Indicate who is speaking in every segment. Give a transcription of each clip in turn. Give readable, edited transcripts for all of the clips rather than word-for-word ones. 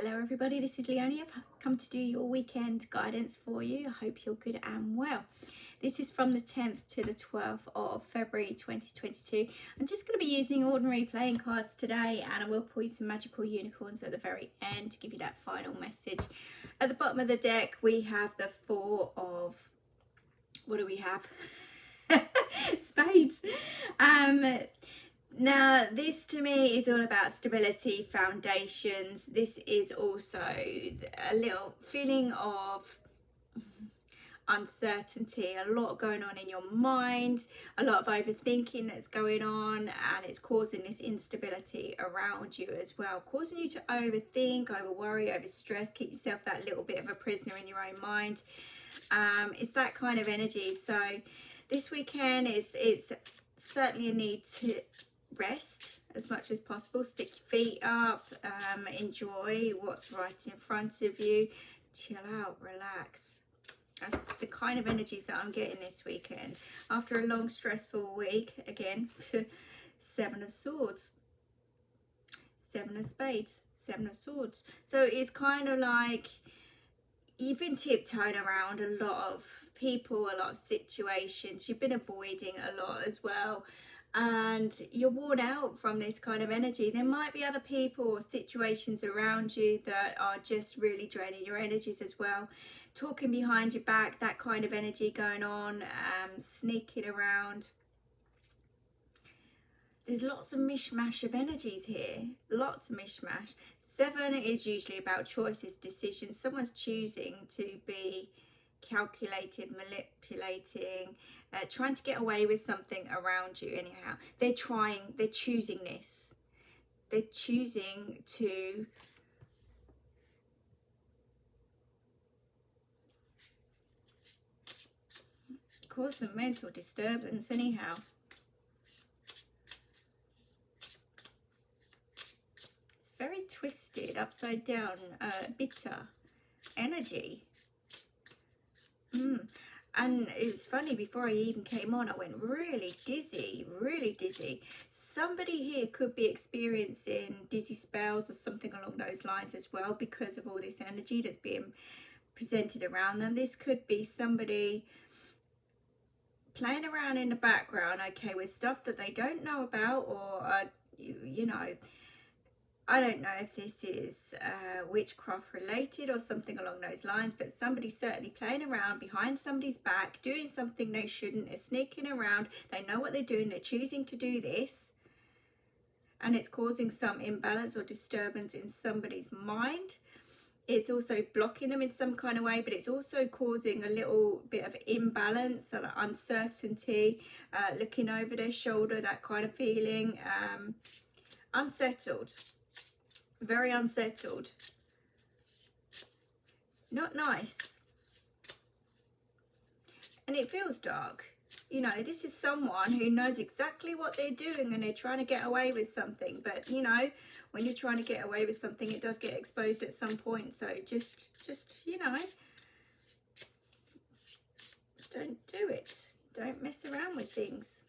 Speaker 1: Hello everybody, this is Leonie. I've come to do your weekend guidance for you. I hope you're good and well. This is from the 10th to the 12th of February 2022. I'm just going to be using ordinary playing cards today, and I will pull you some magical unicorns at the very end to give you that final message. At the bottom of the deck we have the four of, what do we have? Spades. Now, this to me is all about stability, foundations. This is also a little feeling of uncertainty, a lot going on in your mind, a lot of overthinking that's going on, and it's causing this instability around you as well, causing you to overthink, over worry, over stress, keep yourself that little bit of a prisoner in your own mind. It's that kind of energy. So this weekend it's certainly a need to rest as much as possible, stick your feet up, enjoy what's right in front of you, chill out, relax. That's the kind of energies that I'm getting this weekend after a long stressful week. Again, Seven of Swords, Seven of Spades, Seven of Swords. So it's kind of like you've been tiptoeing around a lot of people, a lot of situations, you've been avoiding a lot as well, and you're worn out from this kind of energy. There might be other people or situations around you that are just really draining your energies as well, talking behind your back, that kind of energy going on, sneaking around. There's lots of mishmash of energies here, lots of mishmash. Seven is usually about choices, decisions. Someone's choosing to be calculated, manipulating, trying to get away with something around you. Anyhow, they're choosing this. They're choosing to cause some mental disturbance anyhow. It's very twisted, upside down, bitter energy. And it was funny, before I even came on, I went really dizzy, really dizzy. Somebody here could be experiencing dizzy spells or something along those lines as well, because of all this energy that's being presented around them. This could be somebody playing around in the background, okay, with stuff that they don't know about, or you know, I don't know if this is witchcraft related or something along those lines, but somebody's certainly playing around behind somebody's back, doing something they shouldn't. They're sneaking around. They know what they're doing. They're choosing to do this. And it's causing some imbalance or disturbance in somebody's mind. It's also blocking them in some kind of way, but it's also causing a little bit of imbalance and uncertainty, looking over their shoulder, that kind of feeling, unsettled. Very unsettled, not nice, and it feels dark. You know, this is someone who knows exactly what they're doing and they're trying to get away with something, but you know, when you're trying to get away with something, it does get exposed at some point. So just you know, don't do it. Don't mess around with things.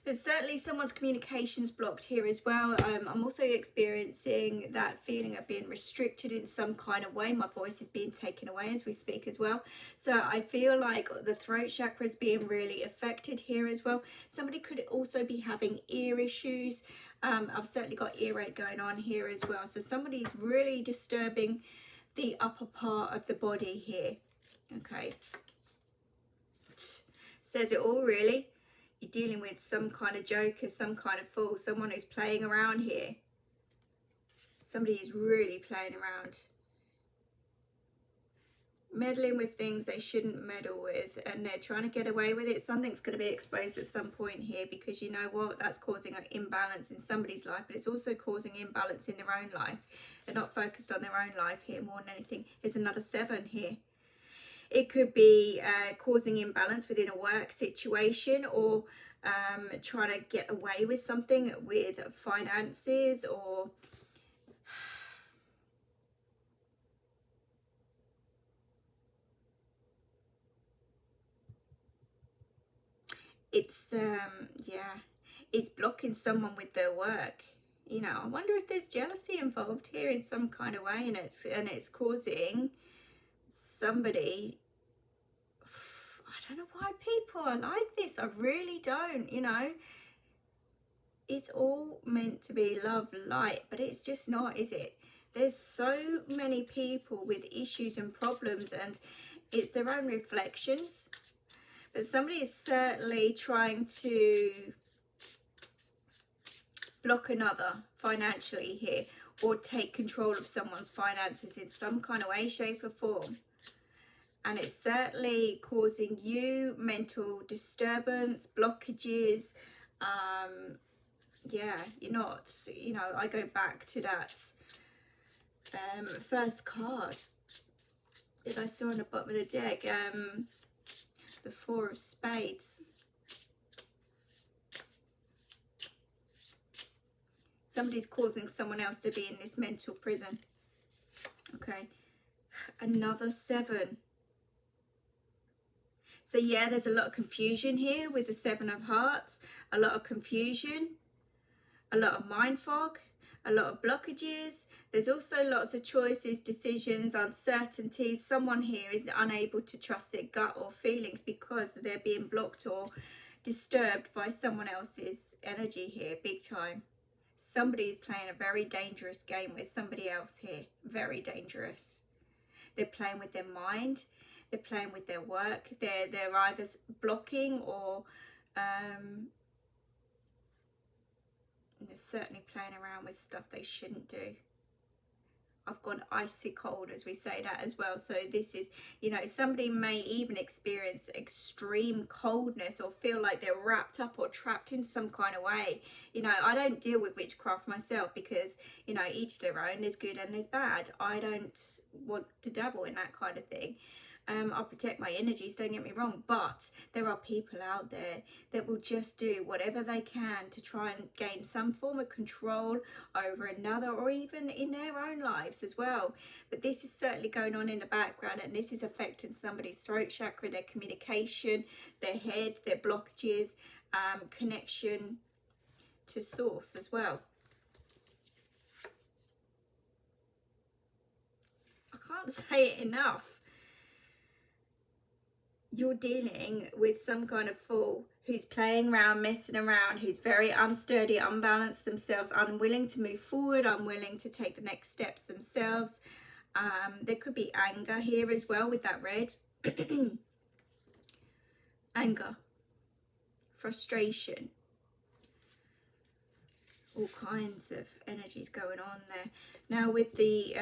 Speaker 1: But certainly someone's communication's blocked here as well. I'm also experiencing that feeling of being restricted in some kind of way. My voice is being taken away as we speak as well. So I feel like the throat chakra is being really affected here as well. Somebody could also be having ear issues. I've certainly got earache going on here as well. So somebody's really disturbing the upper part of the body here. Okay. Says it all, really. You're dealing with some kind of joker, some kind of fool, someone who's playing around here. Somebody is really playing around, meddling with things they shouldn't meddle with, and they're trying to get away with it. Something's going to be exposed at some point here, because you know what, that's causing an imbalance in somebody's life, but it's also causing imbalance in their own life. They're not focused on their own life here more than anything. There's another 7 here. It could be causing imbalance within a work situation, or trying to get away with something with finances, or it's yeah, it's blocking someone with their work. You know, I wonder if there's jealousy involved here in some kind of way, and it's causing somebody. I don't know why people are like this. I really don't. You know, it's all meant to be love, light, but it's just not, is it? There's so many people with issues and problems, and it's their own reflections. But somebody is certainly trying to block another financially here, or take control of someone's finances in some kind of way, shape or form. And it's certainly causing you mental disturbance, blockages. Yeah, you're not, you know, I go back to that first card that I saw on the bottom of the deck, the Four of Spades. Somebody's causing someone else to be in this mental prison. Okay, another 7. So yeah, there's a lot of confusion here with the 7 of Hearts. A lot of confusion, a lot of mind fog, a lot of blockages. There's also lots of choices, decisions, uncertainties. Someone here is unable to trust their gut or feelings because they're being blocked or disturbed by someone else's energy here, big time. Somebody's playing a very dangerous game with somebody else here. Very dangerous. They're playing with their mind. They're playing with their work. They're either blocking or they're certainly playing around with stuff they shouldn't do. I've gone icy cold, as we say that as well. So this is, you know, somebody may even experience extreme coldness or feel like they're wrapped up or trapped in some kind of way. You know, I don't deal with witchcraft myself because, you know, each their own. There's good and there's bad. I don't want to dabble in that kind of thing. I'll protect my energies, don't get me wrong, but there are people out there that will just do whatever they can to try and gain some form of control over another, or even in their own lives as well. But this is certainly going on in the background, and this is affecting somebody's throat chakra, their communication, their head, their blockages, connection to source as well. I can't say it enough. You're dealing with some kind of fool who's playing around, messing around, who's very unsteady, unbalanced themselves, unwilling to move forward, unwilling to take the next steps themselves. There could be anger here as well with that red. Anger, frustration, all kinds of energies going on there. Now with the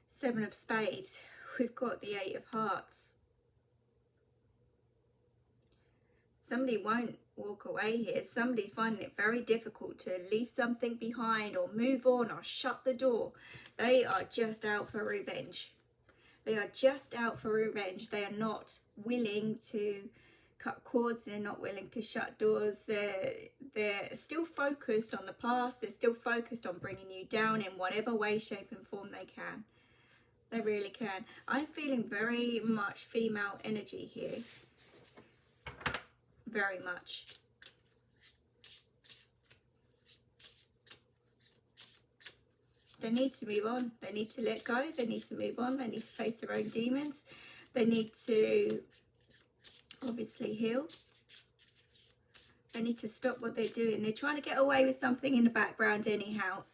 Speaker 1: 7 of Spades, we've got the 8 of Hearts. Somebody won't walk away here. Somebody's finding it very difficult to leave something behind or move on or shut the door. They are just out for revenge. They are just out for revenge. They are not willing to cut cords. They're not willing to shut doors. They're still focused on the past. They're still focused on bringing you down in whatever way, shape and form they can. They really can. I'm feeling very much female energy here. Very much. They need to move on. They need to let go. They need to move on. They need to face their own demons. They need to obviously heal. They need to stop what they're doing. They're trying to get away with something in the background anyhow.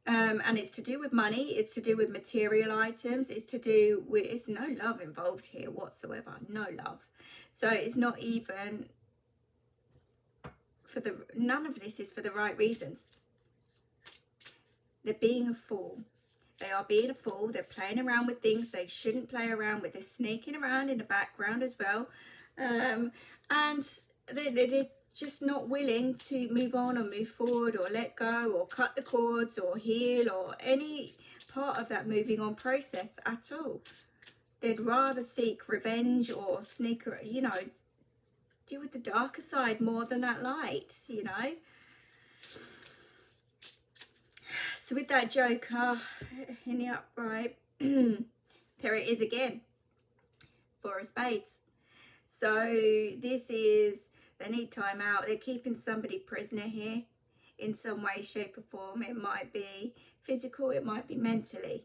Speaker 1: And it's to do with money, it's to do with material items, it's to do with, it's no love involved here whatsoever, no love. So it's not even for the, none of this is for the right reasons. They're being a fool. They are being a fool. They're playing around with things they shouldn't play around with. They're sneaking around in the background as well. And they're just not willing to move on or move forward or let go or cut the cords or heal or any part of that moving on process at all. They'd rather seek revenge or sneak, you know, deal with the darker side more than that light, you know. So with that Joker in the upright, there it is again, 4 of Spades. So this is, they need time out. They're keeping somebody prisoner here. in some way, shape or form. It might be physical, it might be mentally.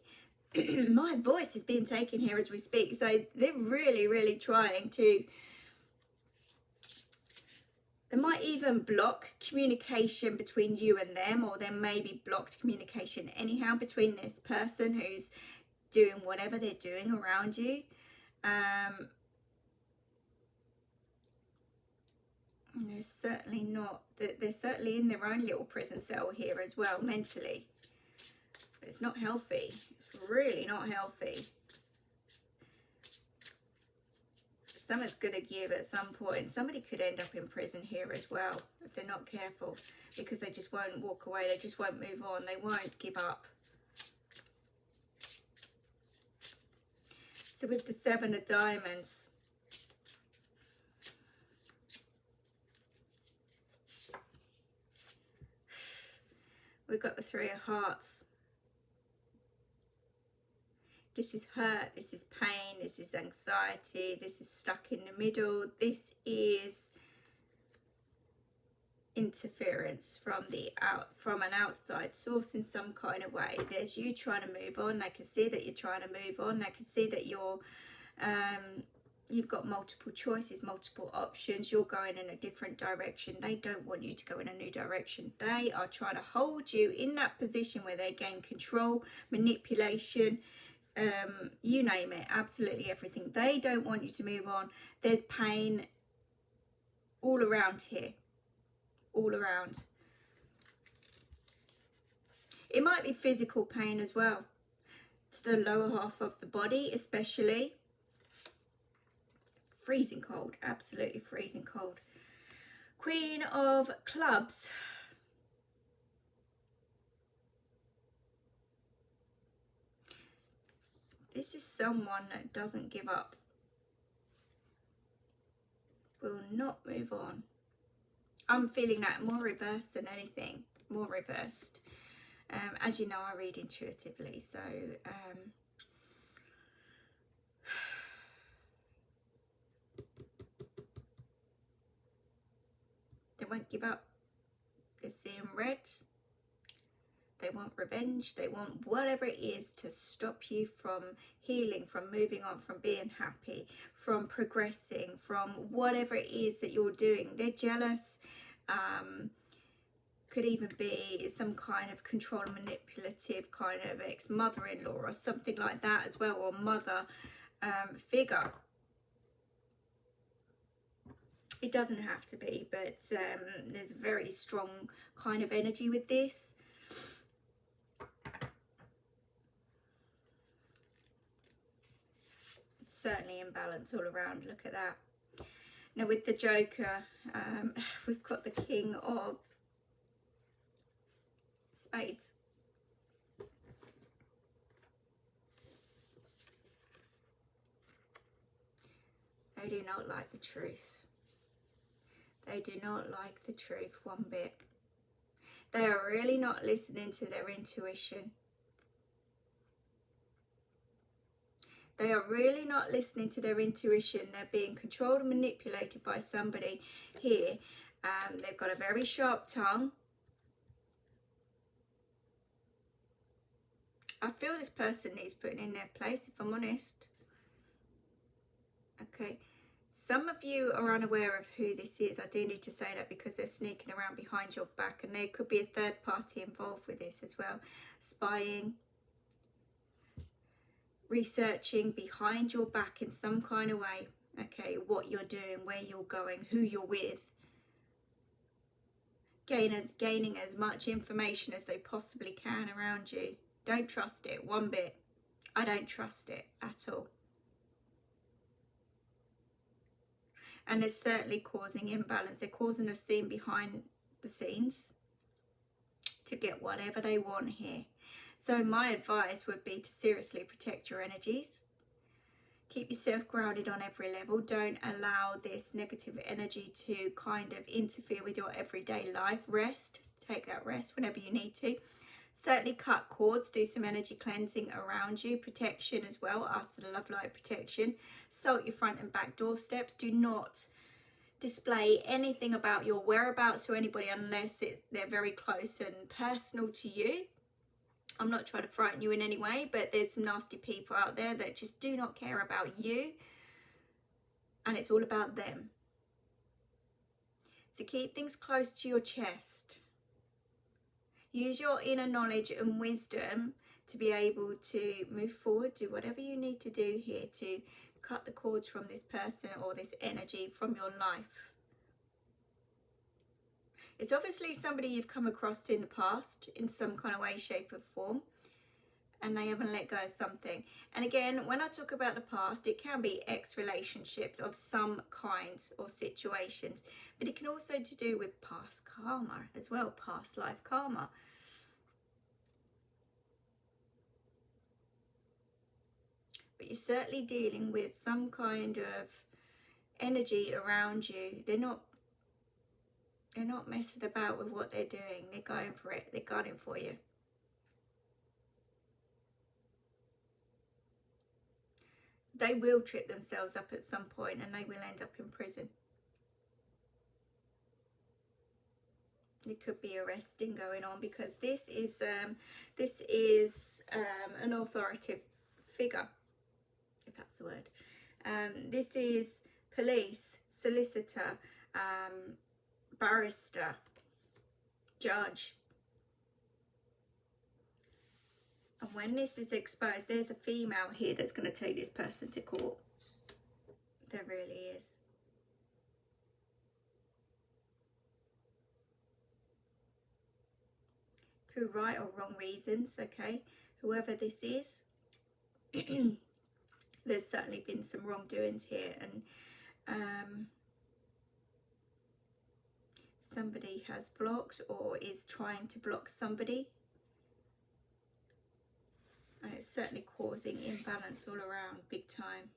Speaker 1: My voice is being taken here as we speak, so they're really trying to, they might even block communication between you and them, or there may be blocked communication anyhow between this person who's doing whatever they're doing around you. They're certainly not, they're certainly in their own little prison cell here as well, mentally. It's not healthy. It's really not healthy. Something's going to give at some point. Somebody could end up in prison here as well if they're not careful, because they just won't walk away. They just won't move on. They won't give up. So with the 7 of Diamonds, we've got the 3 of Hearts. This is hurt, this is pain, this is anxiety, this is stuck in the middle, this is interference from an outside source in some kind of way. There's you trying to move on. I can see that you're trying to move on. I can see that you've got multiple choices, multiple options. You're going in a different direction. They don't want you to go in a new direction. They are trying to hold you in that position where they gain control, manipulation, you name it, absolutely everything. They don't want you to move on. There's pain all around here, all around. It might be physical pain as well, to the lower half of the body especially. Freezing cold, absolutely freezing cold. Queen of Clubs. This is someone that doesn't give up, will not move on. I'm feeling that more reversed than anything, more reversed. As you know, I read intuitively, so they won't give up. They're seeing red. They want revenge. They want whatever it is to stop you from healing, from moving on, from being happy, from progressing, from whatever it is that you're doing. They're jealous. Could even be some kind of control, manipulative kind of ex-mother-in-law or something like that as well, or mother figure. It doesn't have to be, but there's a very strong kind of energy with this. Certainly imbalance all around. Look at that. Now with the Joker, we've got the King of Spades. They do not like the truth. They do not like the truth one bit. They are really not listening to their intuition. They are really not listening to their intuition. They're being controlled and manipulated by somebody here. They've got a very sharp tongue. I feel this person needs putting in their place, if I'm honest. Okay. Some of you are unaware of who this is. I do need to say that because they're sneaking around behind your back, and there could be a third party involved with this as well. Spying. Researching behind your back in some kind of way, okay, what you're doing, where you're going, who you're with, gaining as much information as they possibly can around you. Don't trust it one bit. I don't trust it at all. And it's certainly causing imbalance. They're causing a scene behind the scenes to get whatever they want here. So my advice would be to seriously protect your energies. Keep yourself grounded on every level. Don't allow this negative energy to kind of interfere with your everyday life. Rest. Take that rest whenever you need to. Certainly cut cords. Do some energy cleansing around you. Protection as well. Ask for the love light protection. Salt your front and back doorsteps. Do not display anything about your whereabouts to anybody unless they're very close and personal to you. I'm not trying to frighten you in any way, but there's some nasty people out there that just do not care about you, and it's all about them. So keep things close to your chest. Use your inner knowledge and wisdom to be able to move forward, do whatever you need to do here to cut the cords from this person or this energy from your life. It's obviously somebody you've come across in the past in some kind of way, shape or form, and they haven't let go of something. And again, when I talk about the past, it can be ex-relationships of some kinds or situations, but it can also to do with past karma as well, past life karma. But you're certainly dealing with some kind of energy around you. They're not messing about with what they're doing. They're going for it. They're gunning for you. They will trip themselves up at some point and they will end up in prison. It could be arresting going on, because this is an authoritative figure, if that's the word. This is police, solicitor, barrister, judge. And when this is exposed, there's a female here that's going to take this person to court. There really is. Through right or wrong reasons, okay? Whoever this is, there's certainly been some wrongdoings here, and somebody has blocked or is trying to block somebody. And it's certainly causing imbalance all around, big time.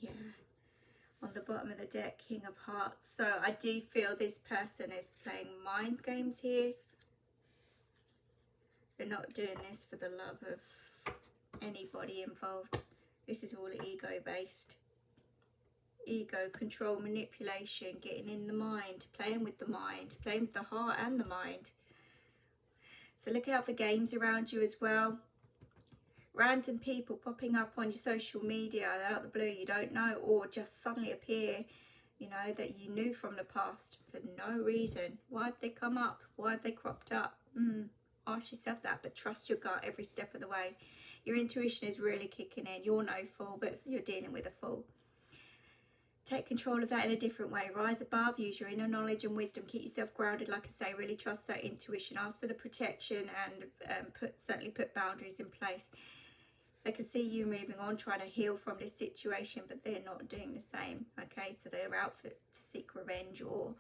Speaker 1: Yeah. On the bottom of the deck, King of Hearts. So I do feel this person is playing mind games here. They're not doing this for the love of anybody involved. This is all ego-based. Ego, control, manipulation, getting in the mind, playing with the mind, playing with the heart and the mind. So look out for games around you as well. Random people popping up on your social media out of the blue you don't know, or just suddenly appear, you know, that you knew from the past for no reason. Why have they come up? Why have they cropped up? Ask yourself that, but trust your gut every step of the way. Your intuition is really kicking in. You're no fool, but you're dealing with a fool. Take control of that in a different way. Rise above, use your inner knowledge and wisdom. Keep yourself grounded, like I say. Really trust that intuition. Ask for the protection and certainly put boundaries in place. They can see you moving on, trying to heal from this situation, but they're not doing the same. Okay, so they're out to seek revenge or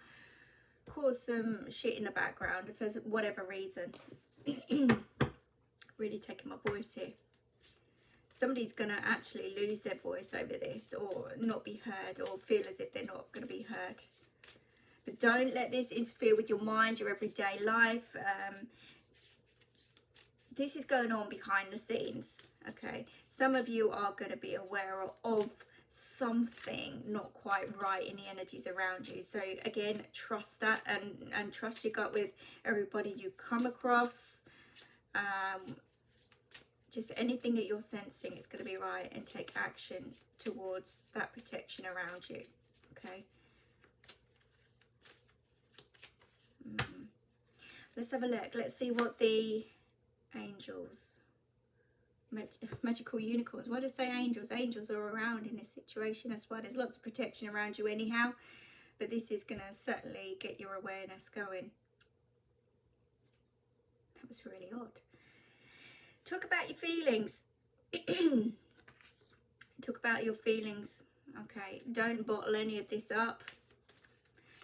Speaker 1: cause some shit in the background if there's whatever reason. Really taking my voice here. Somebody's going to actually lose their voice over this, or not be heard, or feel as if they're not going to be heard. But don't let this interfere with your mind, your everyday life. This is going on behind the scenes, okay? Some of you are going to be aware of something not quite right in the energies around you. So again, trust that and trust your gut with everybody you come across. Just anything that you're sensing is going to be right, and take action towards that protection around you, okay? Let's have a look. Let's see what the angels, magical unicorns, why do I say angels? Angels are around in this situation as well. There's lots of protection around you anyhow, but this is going to certainly get your awareness going. That was really odd. Talk about your feelings. Talk about your feelings. Okay, don't bottle any of this up.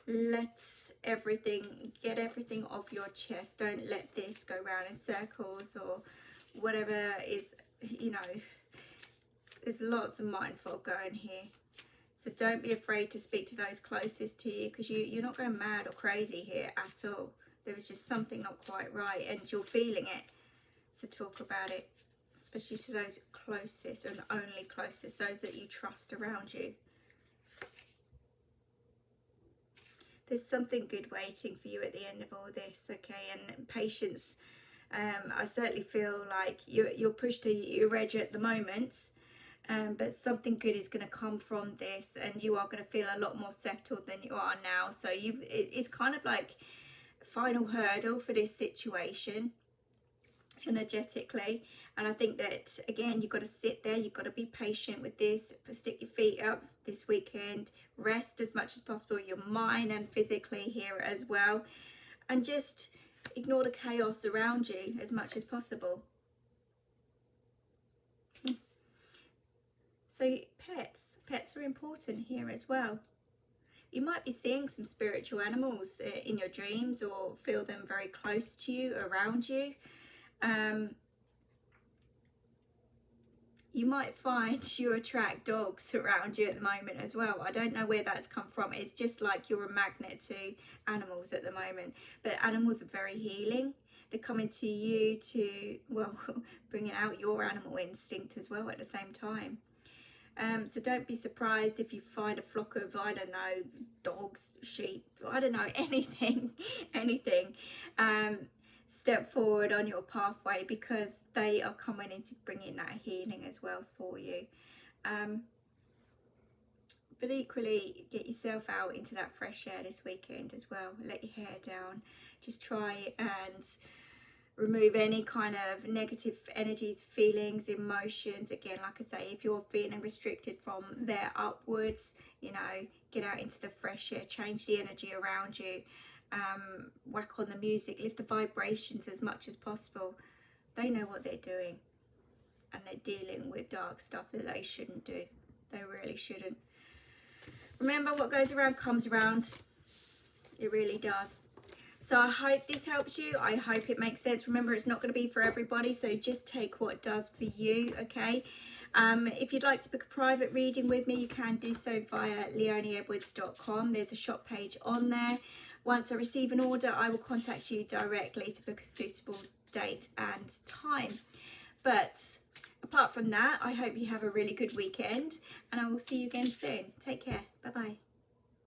Speaker 1: Get everything off your chest. Don't let this go round in circles or whatever is, you know, there's lots of mind fog going here. So don't be afraid to speak to those closest to you, because you're not going mad or crazy here at all. There was just something not quite right and you're feeling it. So talk about it, especially to those closest and only closest, those that you trust around you. There's something good waiting for you at the end of all this, okay? And patience. I certainly feel like you're pushed to your edge at the moment, but something good is going to come from this, and you are going to feel a lot more settled than you are now. So it's kind of like a final hurdle for this situation energetically. And I think that, again, you've got to sit there, you've got to be patient with this, stick your feet up this weekend, rest as much as possible, your mind and physically here as well, and just ignore the chaos around you as much as possible. So pets are important here as well. You might be seeing some spiritual animals in your dreams, or feel them very close to you, around you. You might find you attract dogs around you at the moment as well. I don't know where that's come from. It's just like you're a magnet to animals at the moment. But animals are very healing. They're coming to you to, well, bringing out your animal instinct as well at the same time. So don't be surprised if you find a flock of, I don't know, dogs, sheep, I don't know, anything. Step forward on your pathway, because they are coming in to bring in that healing as well for you. But equally, get yourself out into that fresh air this weekend as well. Let your hair down. Just try and remove any kind of negative energies, feelings, emotions. Again, like I say, if you're feeling restricted from there upwards, you know, get out into the fresh air, change the energy around you. Whack on the music, lift the vibrations as much as possible. They know what they're doing, and they're dealing with dark stuff that they shouldn't do. They really shouldn't. Remember, what goes around comes around. It really does. So I hope this helps you. I hope it makes sense. Remember, it's not going to be for everybody, so just take what does for you, okay? If you'd like to book a private reading with me, you can do so via leonieedwards.com. There's a shop page on there. Once I receive an order, I will contact you directly to book a suitable date and time. But apart from that, I hope you have a really good weekend, and I will see you again soon. Take care. Bye-bye.